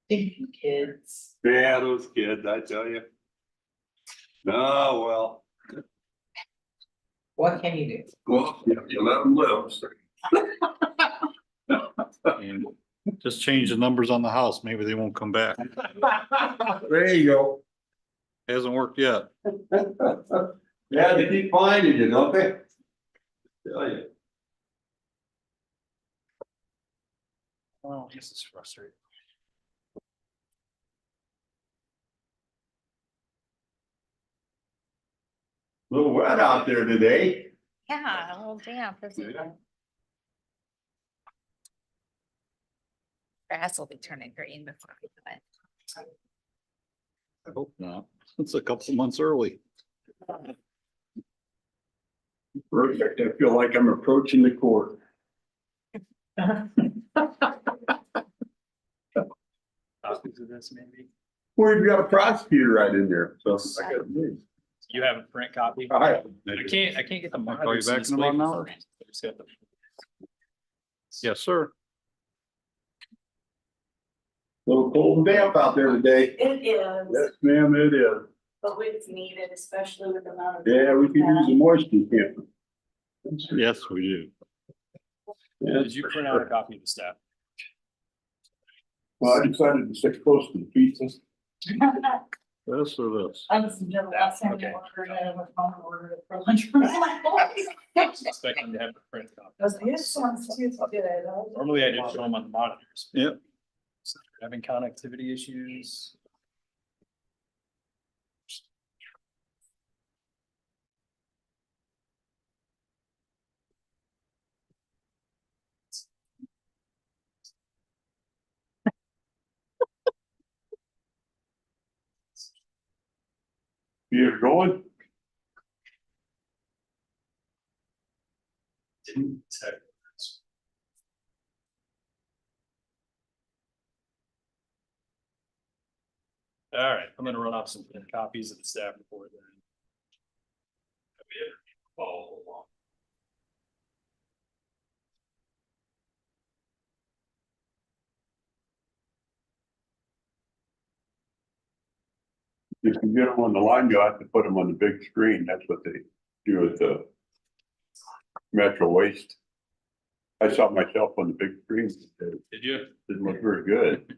Kids. Yeah, those kids, I tell you. Oh, well. What can you do? Well, you let them live. And just change the numbers on the house. Maybe they won't come back. There you go. Hasn't worked yet. Yeah, they keep finding you, don't they? Tell you. Oh, this is frustrating. A little wet out there today. Yeah, a little damp, isn't it? Grass will be turning green before we do it. I hope not. It's a couple months early. Perfect. I feel like I'm approaching the court. Copies of this, maybe? Well, you've got a prosecutor right in there, so I got news. You have a print copy? All right. I can't get the I'll call you monitors to back in display about an for hour. some reason. I just got the- Yes, sir. A little cold and damp out there today. It is, Yes, ma'am, it is. but it's needed, especially with the amount of. Yeah, we could use the moisture, can't we? Yes, we do. Yeah, Did you print out a copy of the staff? well, I decided to stick close to the pizzas. This or this. I was the last time I Okay. ordered it, I was on order it for lunch. I was expecting to have a print copy. This one's too good. Normally I just show them on the monitors. Yep. So they're having connectivity issues. You're going? Didn't detect this. All right, I'm gonna run off some copies of the staff report then. Follow along. If you get them on the line, you'll have to put them on the big screen. That's what they do at the Metro Waste. I saw myself on the big screen. It Did you? didn't look very good.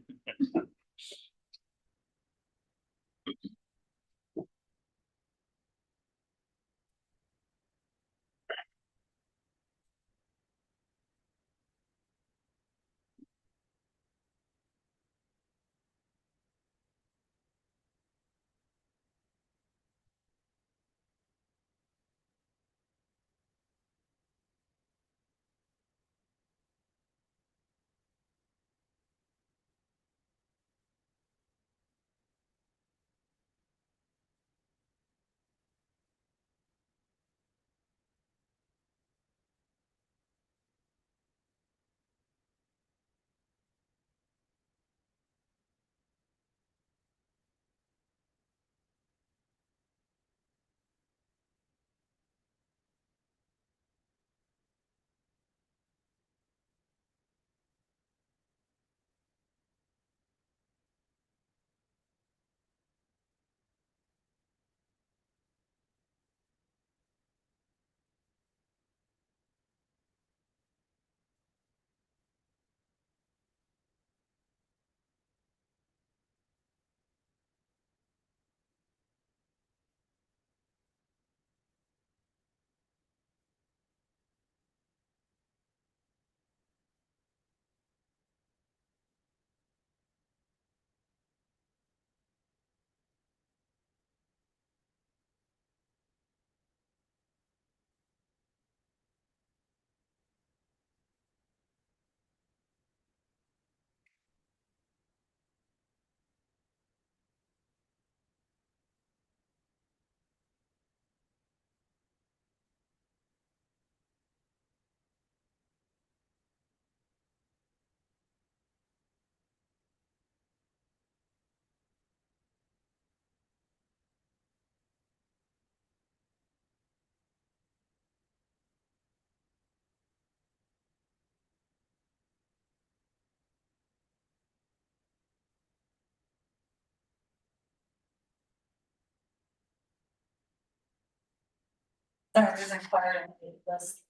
Sorry, there's inquiring this.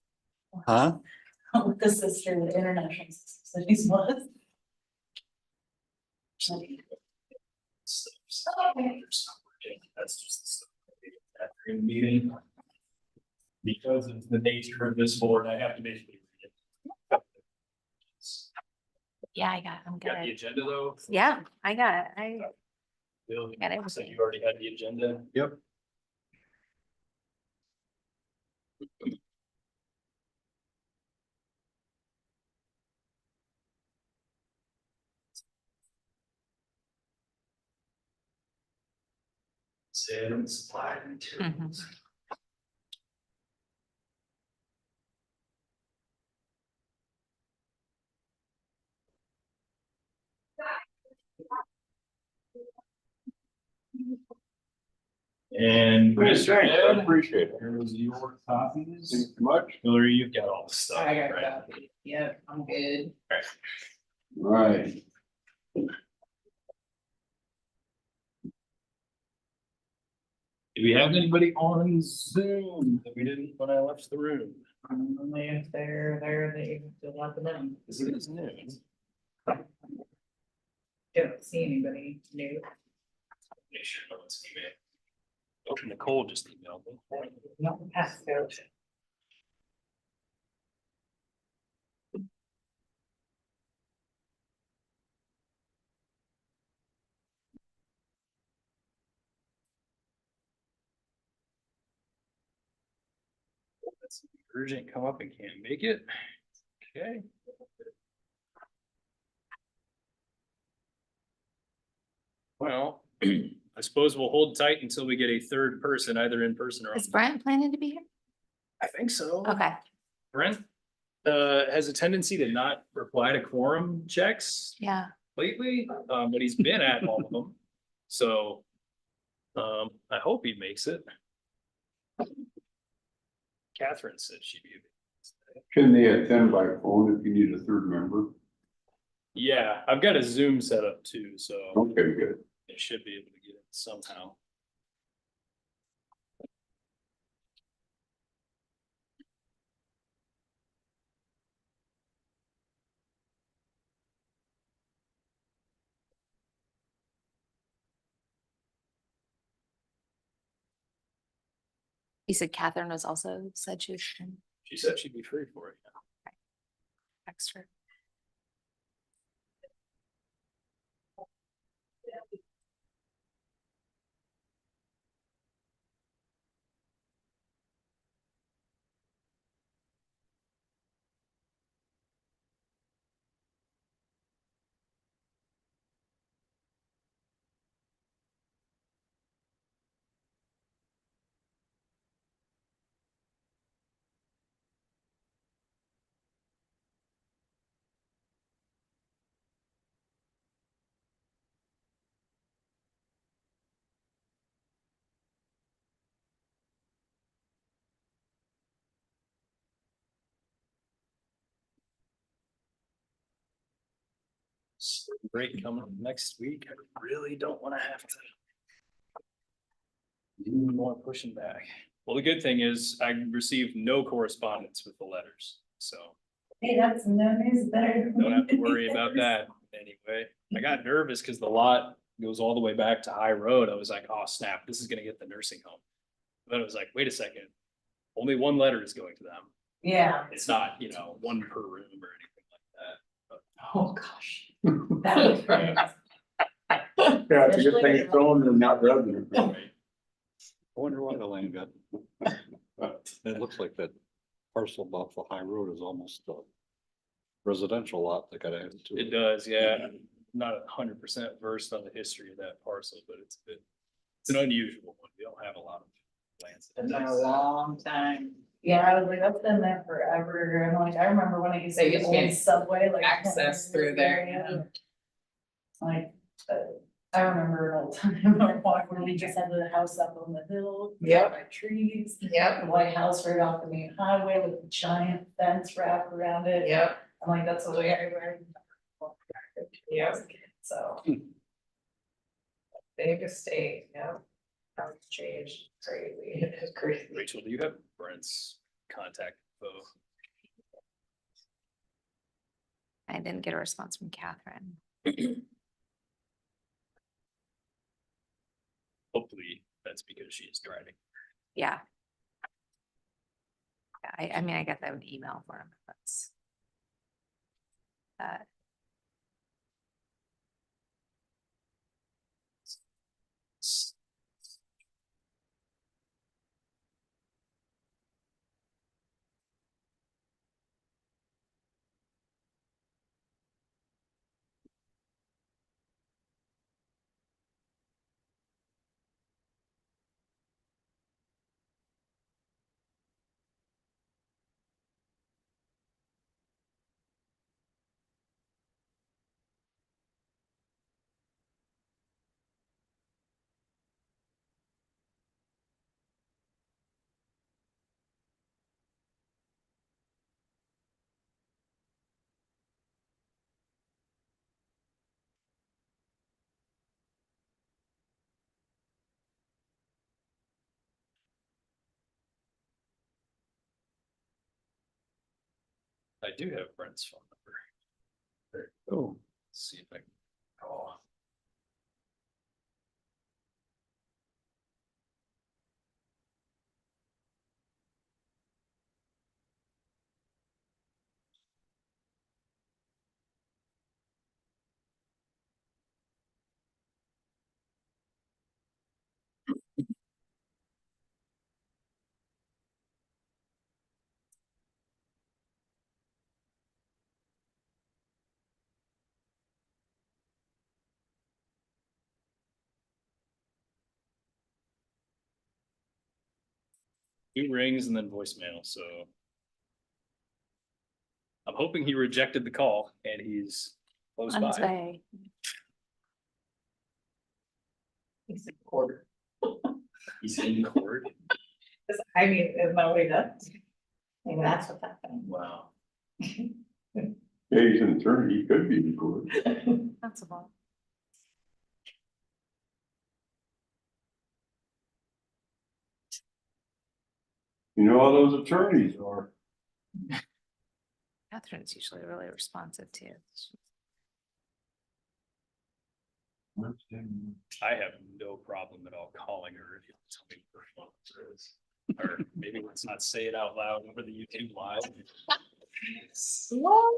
Huh? What the sister of the international cities was. Okay. That's just the stuff after the meeting. Because of the nature of this board, I have to basically read it. Yeah, I'm Got the good. agenda though? Yeah, I got it. Bill, Got so everything. you already had the agenda? Yep. Sand, supply, and materials. And Thanks, Mr. I Ed, appreciate it. here's your copies. Thanks so much. Hillary, you've got all the stuff. I got right? that. Yeah, I'm good. Right. Do we have anybody on Zoom that we didn't when I left the room? Only if they're there, they still let them in. Because it is noon. Don't see anybody new. Make sure no one's emailed. Oh, Nicole just emailed me. Not past go. That's urgent, come up and can't make it. Okay. Well, I suppose we'll hold tight until we get a third person, either in person or. Is Brent planning to be here? I think so. Okay. Brent, has a tendency to not reply to quorum checks Yeah. lately, but he's been at all of them. So, I hope he makes it. Catherine said she'd be. Can they attend by phone if you need a third member? Yeah, I've got a Zoom set up too, so Okay, good. it should be able to get it somehow. You said Catherine was also said she was She said she'd be free for it. extra. Spring break coming up next week. I really don't want to have to do more pushing back. Well, the good thing is I received no correspondence with the letters, so Hey, that's no news, better. don't have to worry about that anyway. I got nervous because the lot goes all the way back to High Road. I was like, oh snap, this is gonna get the nursing home. Then it was like, wait a second, only one letter is going to them. Yeah. It's not, one per room or anything like that. Oh, gosh. That was great. Yeah, it's a good thing it's owned and not resident. Right. I wonder why the land got. It looks like that parcel off the high road is almost a residential lot that got added to It it. does, yeah. Not 100% versed on the history of that parcel, but it's an unusual one. We don't have a lot of lands. It's been a long time. Yeah, I was like, that's been there forever, and like, I remember when I used to There get used to be old subway, like. access through there, yeah. Like, I remember an old time, when we just had the house up on the hill. Yep. By trees, Yep, the white house right off the main highway with a giant fence wrapped around it. yep, I'm like, that's the way I remember. Yep. So, big estate, yep. It's changed, crazy. It's crazy. Rachel, do you have Brent's contact info? I didn't get a response from Catherine. Hopefully that's because she is driving. Yeah. Yeah, I mean, I guess I would email for him. That's. That. I do have Brent's phone number. Oh, Let's see if I can call. Two rings and then voicemail, so. I'm hoping he rejected the call and he's close On his by. way. He's a quarter. He's in court. I mean, isn't that what he does? Maybe that's what happened. Wow. Yeah, he's an attorney, he could be in court. That's about. You know how those attorneys are. Catherine's usually really responsive too. I have no problem at all calling her if you tell me her phone number is. Or maybe let's not say it out loud over the YouTube live. What?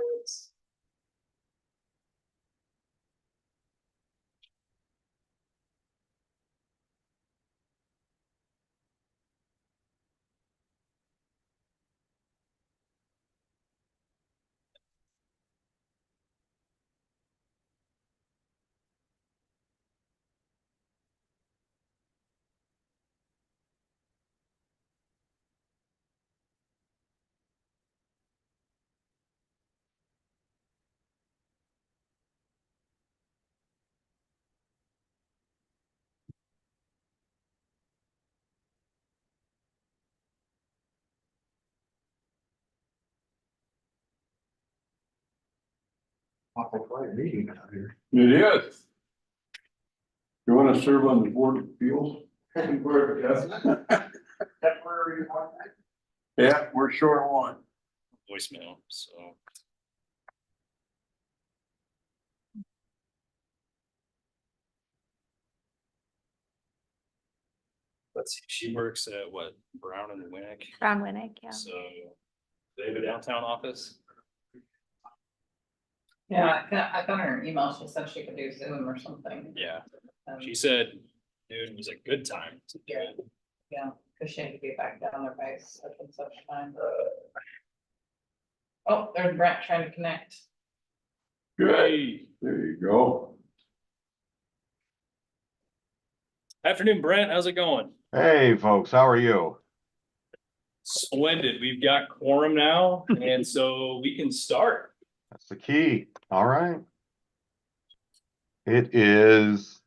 Awful quiet meeting out here. It is. You wanna serve on the Board of Appeals? Temporary one. Yeah, we're short one. Voicemail, so. Let's see, she works at what, Brown and Winnick, Brown Winnick, yeah. so. They have a downtown office. Yeah, I got her an email, she said she could do Zoom or something. Yeah, Um, she said noon was a good time to do it. Yeah, cause she had to be back down there by such and such time. Oh, there's Brent trying to connect. Good, there you go. Afternoon, Brent, how's it going? Hey, folks, how are you? Splendid, we've got quorum now, and so we can start. That's the key. All right. It is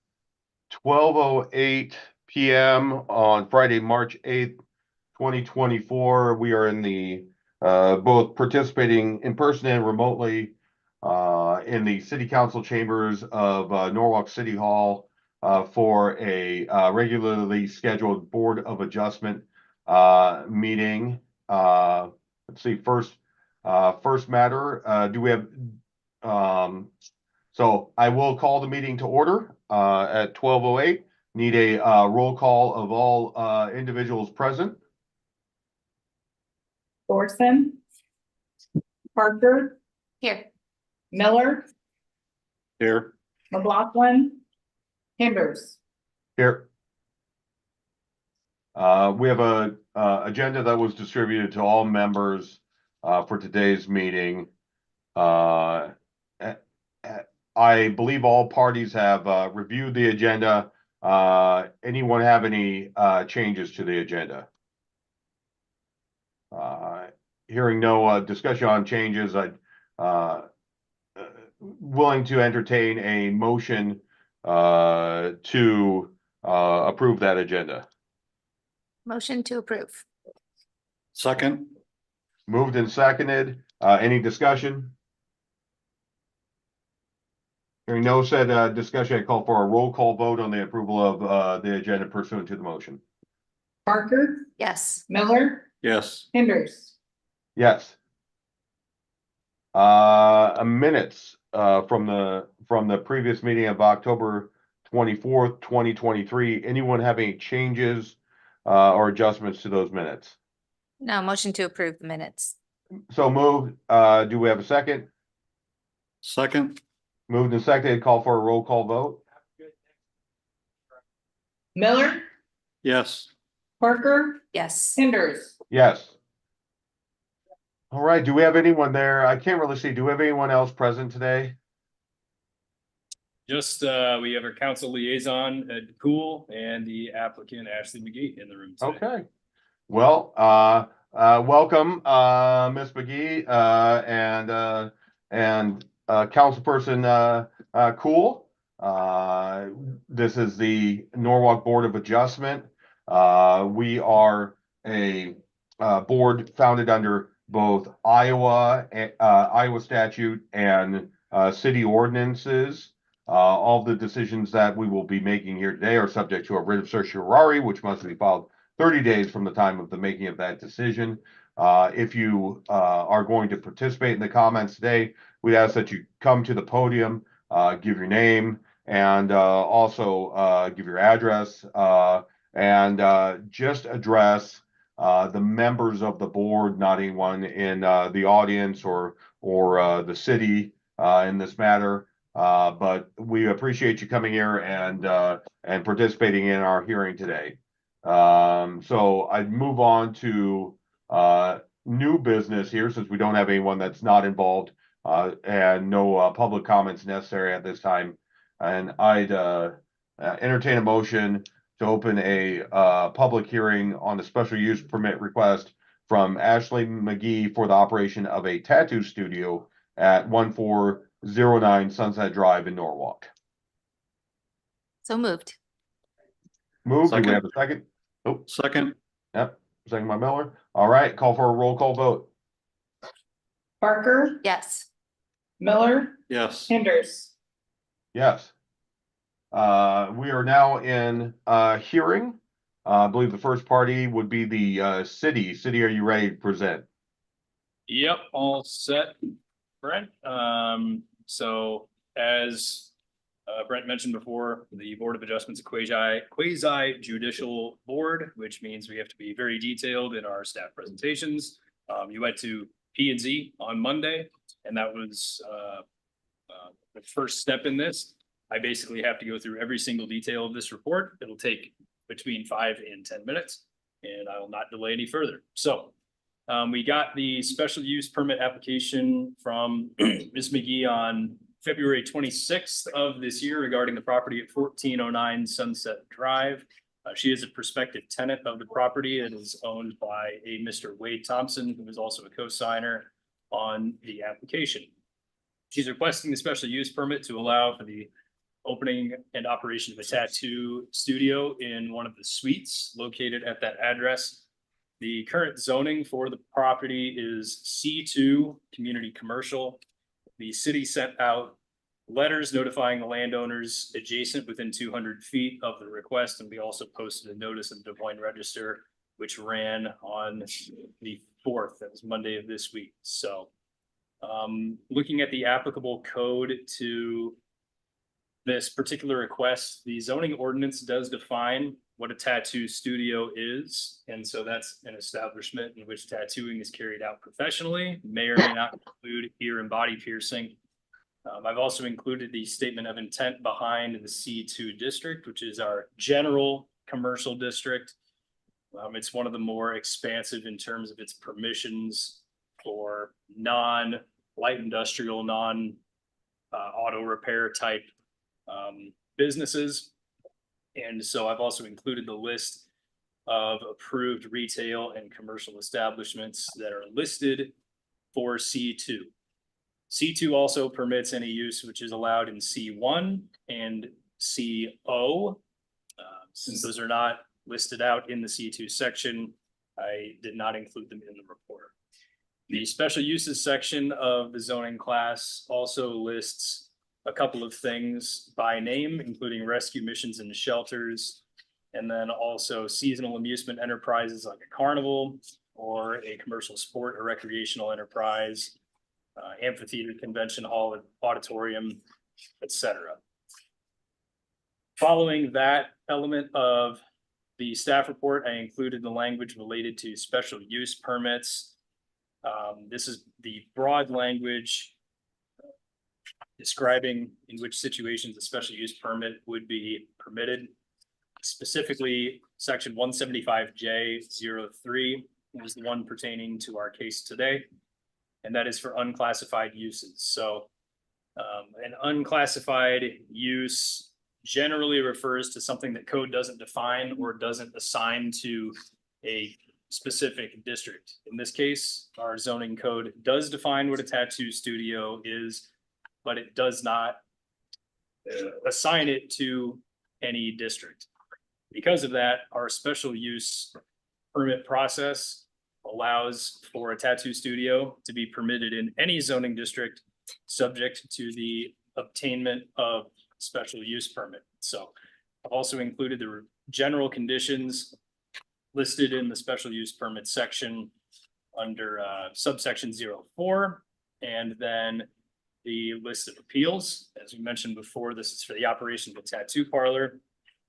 12:08 PM on Friday, March 8th, 2024. We are in the both participating in person and remotely in the city council chambers of Norwalk City Hall. for a regularly scheduled Board of Adjustment meeting. Let's see, first matter, do we have, so I will call the meeting to order at 12:08. Need a roll call of all individuals present. Thorson. Parker, Here. Miller, Here. McLaughlin, Hinders. Here. We have a agenda that was distributed to all members for today's meeting. I believe all parties have reviewed the agenda. Anyone have any changes to the agenda? Hearing no discussion on changes, I'd willing to entertain a motion to approve that agenda. Motion to approve. Second. Moved and seconded. Any discussion? Hearing no said discussion, I call for a roll call vote on the approval of the agenda pursuant to the motion. Parker, Yes. Miller, Yes. Hinders. Yes. Minutes from the previous meeting of October 24th, 2023. Anyone have any changes or adjustments to those minutes? No, motion to approve the minutes. So moved. Do we have a second? Second. Moved and seconded. Call for a roll call vote. Miller, Yes. Parker, Yes. Hinders. Yes. All right. Do we have anyone there? I can't really see. Do we have anyone else present today? Just, we have our council liaison, Ed Cool, and the applicant Ashley McGee in the room today. Okay. Well, welcome, Ms. McGee, and Councilperson Cool. This is the Norwalk Board of Adjustment. We are a board founded under both Iowa statute and city ordinances. All the decisions that we will be making here today are subject to a writ of certiorari, which must be filed 30 days from the time of the making of that decision. If you are going to participate in the comments today, we ask that you come to the podium, give your name, and also give your address, and just address the members of the board, not anyone in the audience or the city in this matter. But we appreciate you coming here and participating in our hearing today. So I'd move on to new business here, since we don't have anyone that's not involved, and no public comments necessary at this time. And I'd entertain a motion to open a public hearing on the special use permit request from Ashley McGee for the operation of a tattoo studio at 1409 Sunset Drive in Norwalk. So moved. Move. Do we Second. have a second? Oh, Second. yep. Second by Miller. All right. Call for a roll call vote. Parker, Yes. Miller, Yes. Hinders. Yes. We are now in hearing. I believe the first party would be the city. City, are you ready to present? Yep, all set, Brent. So as Brent mentioned before, the Board of Adjustments, a quasi judicial board, which means we have to be very detailed in our staff presentations. You went to P&Z on Monday, and that was the first step in this. I basically have to go through every single detail of this report. It'll take between 5 and 10 minutes, and I will not delay any further. So we got the special use permit application from Ms. McGee on February 26th of this year regarding the property at 1409 Sunset Drive. She is a prospective tenant of the property. It is owned by a Mr. Wade Thompson, who is also a co-signer on the application. She's requesting the special use permit to allow for the opening and operation of a tattoo studio in one of the suites located at that address. The current zoning for the property is C2 community commercial. The city sent out letters notifying the landowners adjacent within 200 feet of the request, and we also posted a notice in the Des Moines Register, which ran on the 4th, that was Monday of this week. So looking at the applicable code to this particular request, the zoning ordinance does define what a tattoo studio is. And so that's an establishment in which tattooing is carried out professionally, may or may not include ear and body piercing. I've also included the statement of intent behind the C2 district, which is our general commercial district. It's one of the more expansive in terms of its permissions for non-light industrial, non-auto repair type businesses. And so I've also included the list of approved retail and commercial establishments that are listed for C2. C2 also permits any use which is allowed in C1 and CO. Since those are not listed out in the C2 section, I did not include them in the report. The special uses section of the zoning class also lists a couple of things by name, including rescue missions and shelters, and then also seasonal amusement enterprises like a carnival or a commercial sport or recreational enterprise, amphitheater, convention hall, auditorium, etc. Following that element of the staff report, I included the language related to special use permits. This is the broad language describing in which situations a special use permit would be permitted. Specifically, section 175J03 is the one pertaining to our case today, and that is for unclassified uses. So an unclassified use generally refers to something that code doesn't define or doesn't assign to a specific district. In this case, our zoning code does define what a tattoo studio is, but it does not assign it to any district. Because of that, our special use permit process allows for a tattoo studio to be permitted in any zoning district, subject to the obtainment of special use permit. So I've also included the general conditions listed in the special use permit section under subsection 04, and then the list of appeals. As we mentioned before, this is for the operation of a tattoo parlor.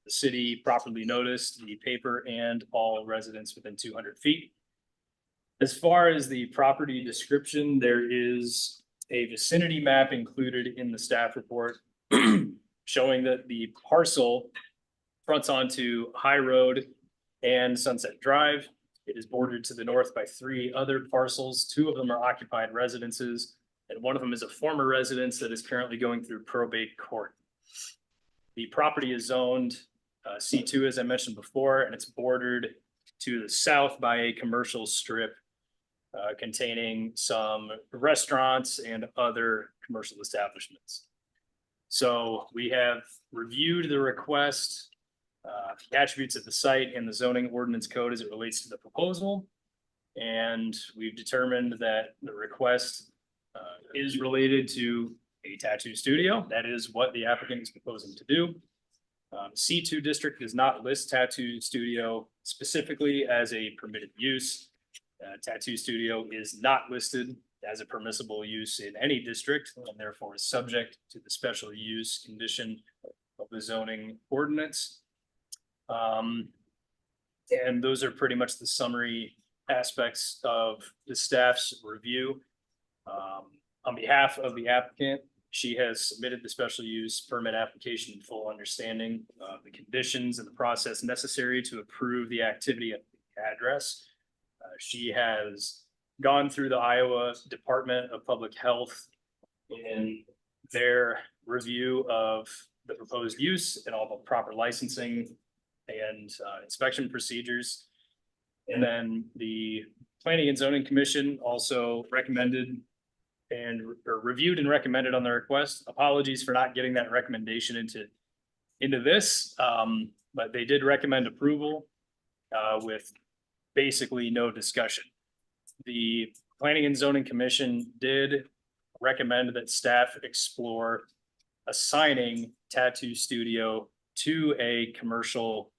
The city properly noticed the paper and all residents within 200 feet. As far as the property description, there is a vicinity map included in the staff report showing that the parcel fronts onto High Road and Sunset Drive. It is bordered to the north by 3 other parcels. 2 of them are occupied residences, and one of them is a former residence that is currently going through probate court. The property is zoned C2, as I mentioned before, and it's bordered to the south by a commercial strip containing some restaurants and other commercial establishments. So we have reviewed the request, the attributes of the site and the zoning ordinance code as it relates to the proposal. And we've determined that the request is related to a tattoo studio. That is what the applicant is proposing to do. C2 district does not list tattoo studio specifically as a permitted use. Tattoo studio is not listed as a permissible use in any district, and therefore is subject to the special use condition of the zoning ordinance. And those are pretty much the summary aspects of the staff's review. On behalf of the applicant, she has submitted the special use permit application in full understanding of the conditions and the process necessary to approve the activity at the address. She has gone through the Iowa Department of Public Health in their review of the proposed use and all the proper licensing and inspection procedures. And then the Planning and Zoning Commission also recommended and reviewed and recommended on the request. Apologies for not getting that recommendation into this, but they did recommend approval with basically no discussion. The Planning and Zoning Commission did recommend that staff explore assigning tattoo studio to a commercial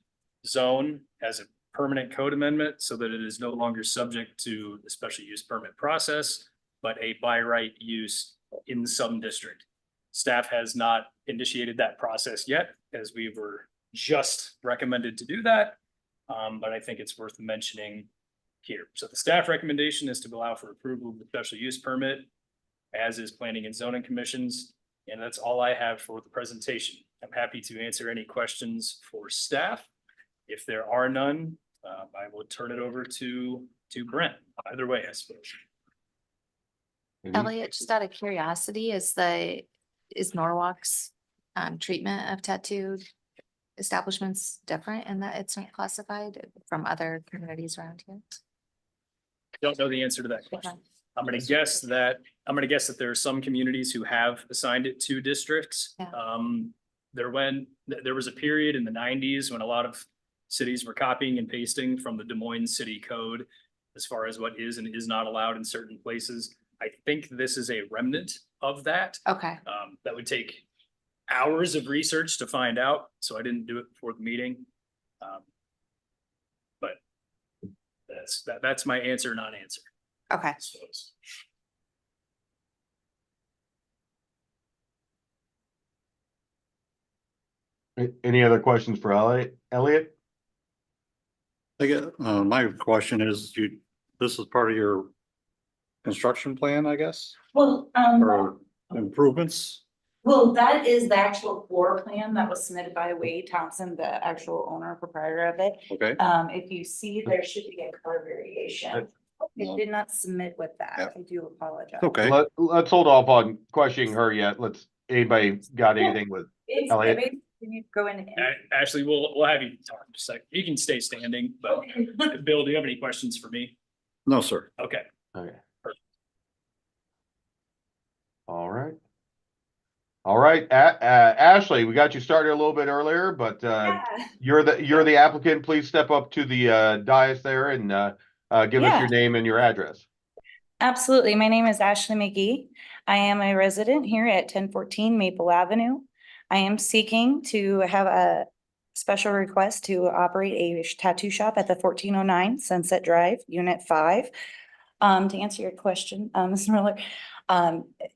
zone as a permanent code amendment so that it is no longer subject to the special use permit process, but a by right use in some district. Staff has not initiated that process yet, as we were just recommended to do that. But I think it's worth mentioning here. So the staff recommendation is to allow for approval of the special use permit, as is planning and zoning commissions. And that's all I have for the presentation. I'm happy to answer any questions for staff. If there are none, I will turn it over to Brent. Either way, I suppose. Elliot, just out of curiosity, is Norwalk's treatment of tattooed establishments different in that it's not classified from other communities around here? Don't know the answer to that question. I'm gonna guess that there are some communities who have assigned it to districts. Yeah. There was a period in the 90s when a lot of cities were copying and pasting from the Des Moines City Code as far as what is and is not allowed in certain places. I think this is a remnant of that. Okay, That would take hours of research to find out, so I didn't do it before the meeting. But that's my answer, non-answer, okay. I suppose. Any other questions for Elliot? I guess, my question is, this is part of your construction plan, I guess, Well, or improvements? well, that is the actual floor plan that was submitted by Wade Thompson, the actual owner proprietor of it. Okay, If you see, there should be a color variation. It did not submit with that. I do apologize. okay. Let's hold off on questioning her yet. anybody got anything with It's, Elliot? maybe you need to go in. Ashley, we'll have you talk in just a sec. You can stay standing, but Bill, do you have any questions for me? No, sir. Okay. Okay. All right. All right, Ashley, we got you started a little bit earlier, but you're the applicant. Please step up to the dais there and give us your name and your address. Absolutely. My name is Ashley McGee. I am a resident here at 1014 Maple Avenue. I am seeking to have a special request to operate a tattoo shop at the 1409 Sunset Drive, Unit 5. To answer your question, Mr. Miller,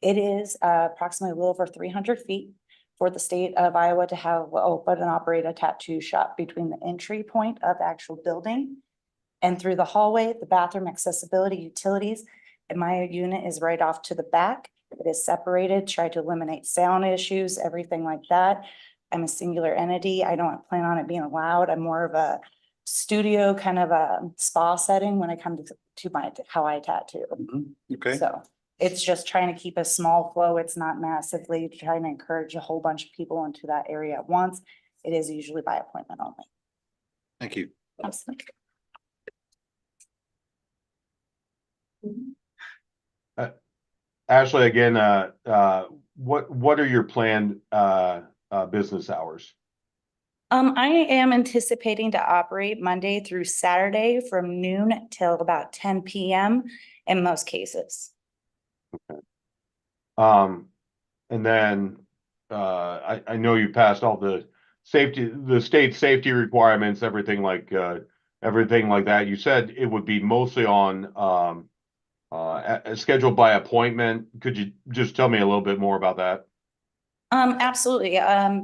it is approximately a little over 300 feet for the state of Iowa to have open and operate a tattoo shop between the entry point of the actual building and through the hallway, the bathroom accessibility, utilities. And my unit is right off to the back. It is separated, try to eliminate sound issues, everything like that. I'm a singular entity. I don't plan on it being loud. I'm more of a studio, kind of a spa setting when I come to how I tattoo. Okay, So it's just trying to keep a small flow. It's not massively trying to encourage a whole bunch of people into that area at once. It is usually by appointment only. thank you. Absolutely. Ashley, again, what are your planned business hours? I am anticipating to operate Monday through Saturday from noon till about 10 p.m. in most cases. And then I know you passed all the state safety requirements, everything like that. You said it would be mostly on scheduled by appointment. Could you just tell me a little bit more about that? Absolutely.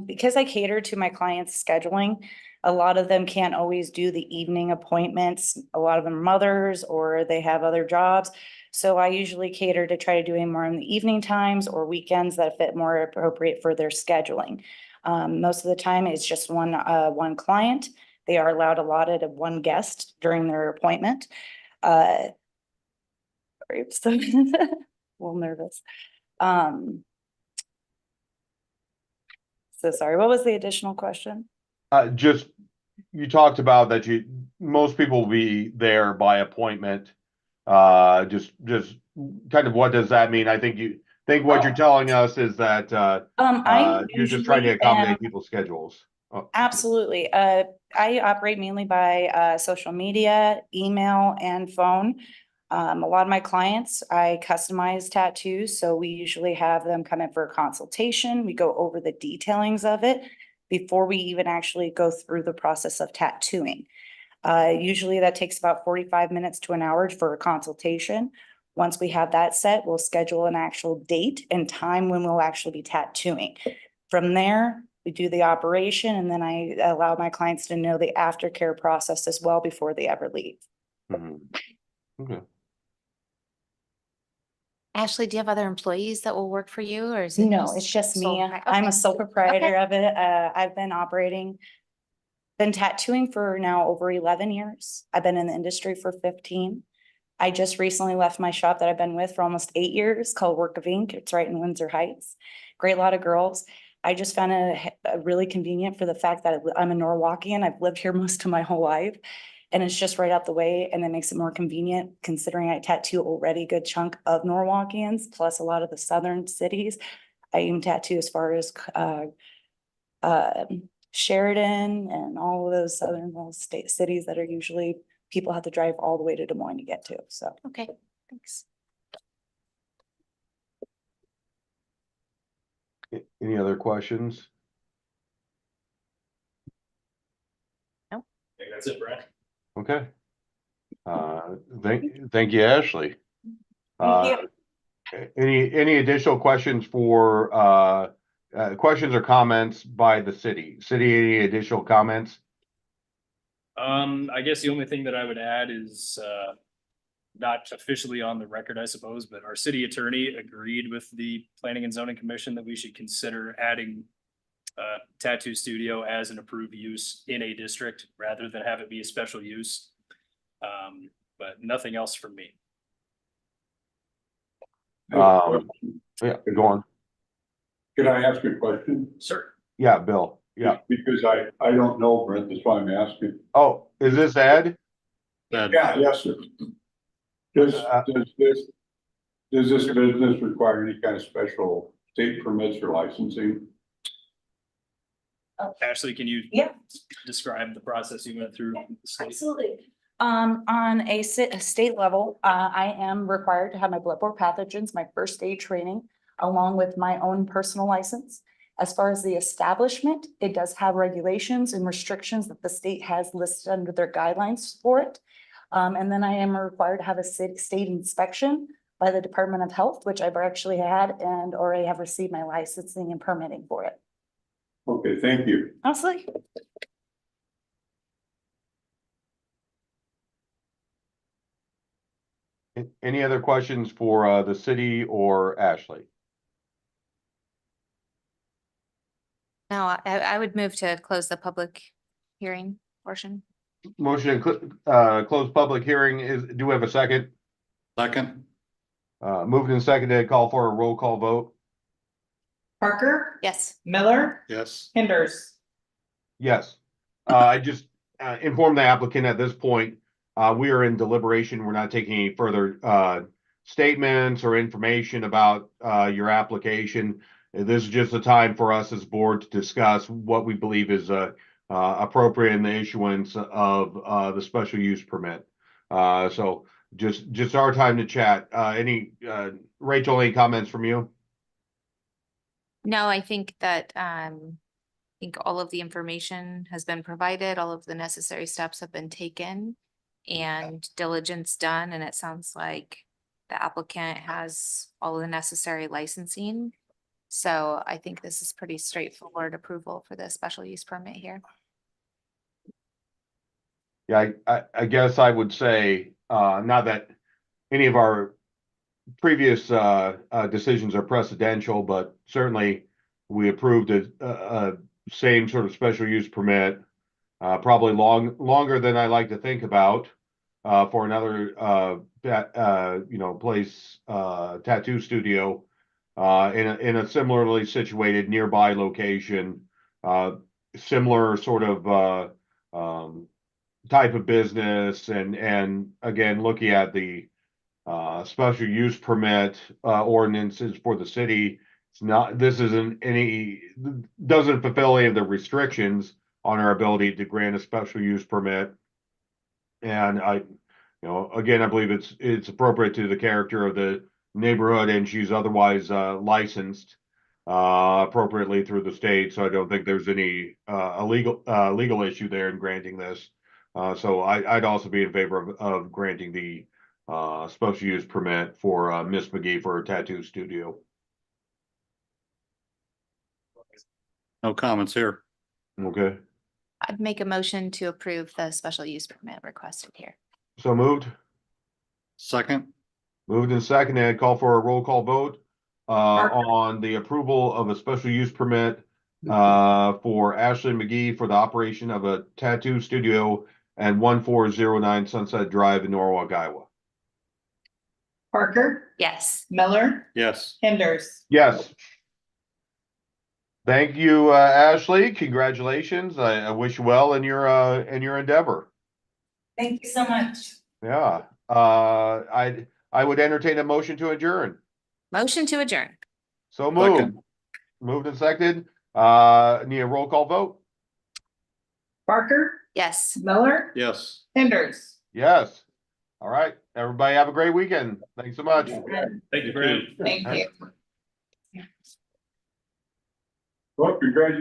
Because I cater to my clients' scheduling, a lot of them can't always do the evening appointments. A lot of them are mothers or they have other jobs. So I usually cater to try to do it more in the evening times or weekends that fit more appropriate for their scheduling. Most of the time it's just one client. They are allotted of one guest during their appointment. Sorry, I'm so a little nervous. So sorry, what was the additional question? Just you talked about that most people will be there by appointment. Just kind of what does that mean? I think what you're telling us is that you're just trying to accommodate people's schedules. Oh. Absolutely. I operate mainly by social media, email, and phone. A lot of my clients, I customize tattoos, so we usually have them come in for a consultation. We go over the detailings of it before we even actually go through the process of tattooing. Usually that takes about 45 minutes to an hour for a consultation. Once we have that set, we'll schedule an actual date and time when we'll actually be tattooing. From there, we do the operation, and then I allow my clients to know the aftercare process as well before they ever leave. Mhm. Okay. Ashley, do you have other employees that will work for you or is it? No, it's just me. sole- I'm okay. a sole proprietor of it. I've been tattooing for now over 11 years. I've been in the industry for 15. I just recently left my shop that I've been with for almost 8 years called Work of Ink. It's right in Windsor Heights. Great lot of girls. I just found it really convenient for the fact that I'm a Norwalkian. I've lived here most of my whole life. And it's just right out the way, and it makes it more convenient considering I tattoo already a good chunk of Norwalkians, plus a lot of the southern cities. I even tattoo as far as Sheridan and all of those southern little state cities that are usually people have to drive all the way to Des Moines to get to, so. Okay, thanks. Any other questions? I think that's it, Brad. Okay. Thank you, Ashley. Thank Any additional questions for, questions or comments by the city? City, any additional comments? I guess the only thing that I would add is, not officially on the record, I suppose, but our city attorney agreed with the Planning and Zoning Commission that we should consider adding tattoo studio as an approved use in a district rather than have it be a special use. But nothing else from me. Yeah, go on. Can I ask you a question? Sir. Yeah, Bill. Yeah. Because I don't know, Brent, that's why I'm asking. Oh, is this Ed? Yeah, yes, sir. Does this business require any kind of special state permits or licensing? Ashley, can you Yeah. describe the process you went through? with the state? Absolutely. On a state level, I am required to have my bloodborne pathogens, my first aid training, along with my own personal license. As far as the establishment, it does have regulations and restrictions that the state has listed under their guidelines for it. And then I am required to have a state inspection by the Department of Health, which I've actually had and already have received my licensing and permitting for it. Okay, thank you. Honestly. Any other questions for the city or Ashley? No, I would move to close the public hearing portion. Motion to close public hearing do we have a second? Second. Moved and seconded, call for a roll call vote. Parker, Yes. Miller, Yes. Hinders. Yes. I just inform the applicant at this point, we are in deliberation. We're not taking any further statements or information about your application. This is just a time for us as board to discuss what we believe is appropriate in the issuance of the special use permit. So just our time to chat. Rachel, any comments from you? No, I think that, I think all of the information has been provided, all of the necessary steps have been taken and diligence done, and it sounds like the applicant has all of the necessary licensing. So I think this is pretty straightforward approval for the special use permit here. Yeah, I guess I would say, not that any of our previous decisions are precedential, but certainly we approved a same sort of special use permit, probably longer than I like to think about, for another place, tattoo studio, in a similarly situated nearby location, similar sort of type of business, and again, looking at the special use permit ordinances for the city. Doesn't fulfill any of the restrictions on our ability to grant a special use permit. And You know, again, I believe it's appropriate to the character of the neighborhood and she's otherwise licensed appropriately through the state, so I don't think there's any legal issue there in granting this. So I'd also be in favor of granting the special use permit for Miss McGee for her tattoo studio. No comments here. Okay, I'd make a motion to approve the special use permit requested here. so moved. Second, Moved and seconded, call for a roll call vote on the approval of a special use permit for Ashley McGee for the operation of a tattoo studio at 1409 Sunset Drive in Norwalk, Iowa. Parker, Yes. Miller, yes. Hinders. Yes. Thank you, Ashley. Congratulations. I wish you well in your endeavor. Thank you so much. Yeah. I would entertain a motion to adjourn. Motion to adjourn. So moved. Second. Moved and seconded. Need a roll call vote? Parker, Yes. Miller, Yes. Hinders. Yes. All right. Everybody have a great weekend. Thanks so much. Thank you, Brad. Thank you. Well, congratulations.